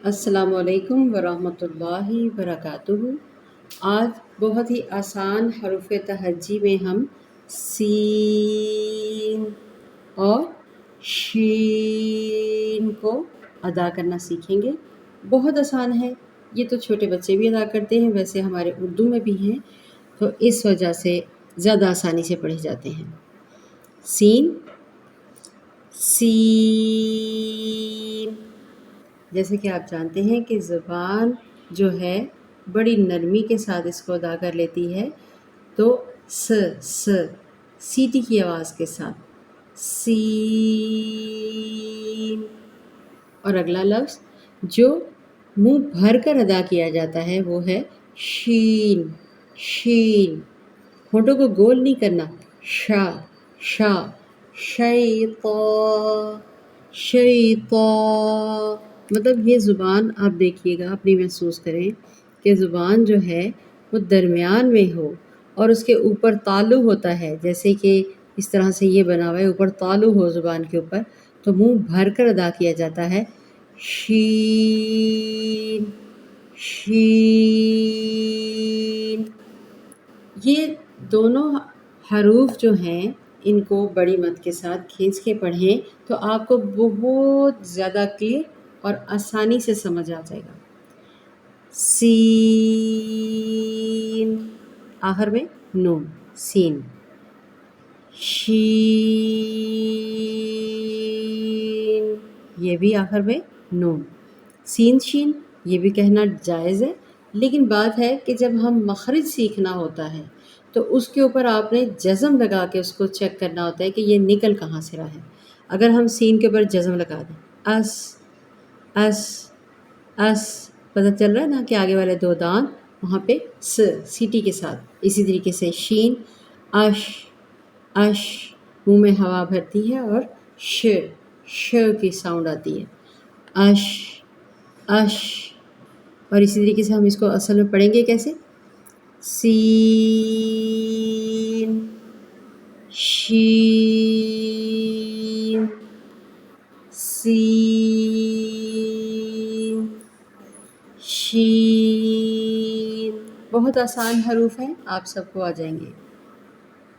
السلام علیکم ورحمۃ اللہ وبرکاتہ۔ آج بہت ہی آسان حروف تہجی میں ہم سین اور شین کو ادا کرنا سیکھیں گے۔ بہت آسان ہے، یہ تو چھوٹے بچے بھی ادا کرتے ہیں، ویسے ہمارے اردو میں بھی ہیں، تو اس وجہ سے زیادہ آسانی سے پڑھے جاتے ہیں۔ سین، سین، جیسے کہ آپ جانتے ہیں کہ زبان جو ہے بڑی نرمی کے ساتھ اس کو ادا کر لیتی ہے، تو سیٹی کی آواز کے ساتھ سین۔ اور اگلا لفظ جو منہ بھر کر ادا کیا جاتا ہے وہ ہے شین، شین۔ ہونٹوں کو گول نہیں کرنا، شا، شا، شیطا، شیطا۔ مطلب یہ زبان آپ دیکھیے گا، اپنی محسوس کریں کہ زبان جو ہے وہ درمیان میں ہو اور اس کے اوپر تالو ہوتا ہے، جیسے کہ اس طرح سے یہ بنا ہوا ہے، اوپر تالو ہو زبان کے اوپر، تو منہ بھر کر ادا کیا جاتا ہے شین، شین۔ یہ دونوں حروف جو ہیں ان کو بڑی مد کے ساتھ کھینچ کے پڑھیں تو آپ کو بہت زیادہ کلیئر اور آسانی سے سمجھ آ جائے گا۔ سین، آخر میں نون، سین۔ شین، یہ بھی آخر میں نون۔ سین شین یہ بھی کہنا جائز ہے، لیکن بات ہے کہ جب ہم مخرج سیکھنا ہوتا ہے تو اس کے اوپر آپ نے جزم لگا کے اس کو چیک کرنا ہوتا ہے کہ یہ نکل کہاں سے رہا ہے۔ اگر ہم سین کے اوپر جزم لگا دیں، اس، اس، اس، پتہ چل رہا ہے نا کہ آگے والے دو دانت وہاں پہ سیٹی کے ساتھ۔ اسی طریقے سے شین، اش، اش، منہ میں ہوا بھرتی ہے اور ش کی ساؤنڈ آتی ہے، اش، اش۔ اور اسی طریقے سے ہم اس کو اصل میں پڑھیں گے کیسے؟ سین، شین، سین، شین۔ بہت آسان حروف ہیں، آپ سب کو آ جائیں گے۔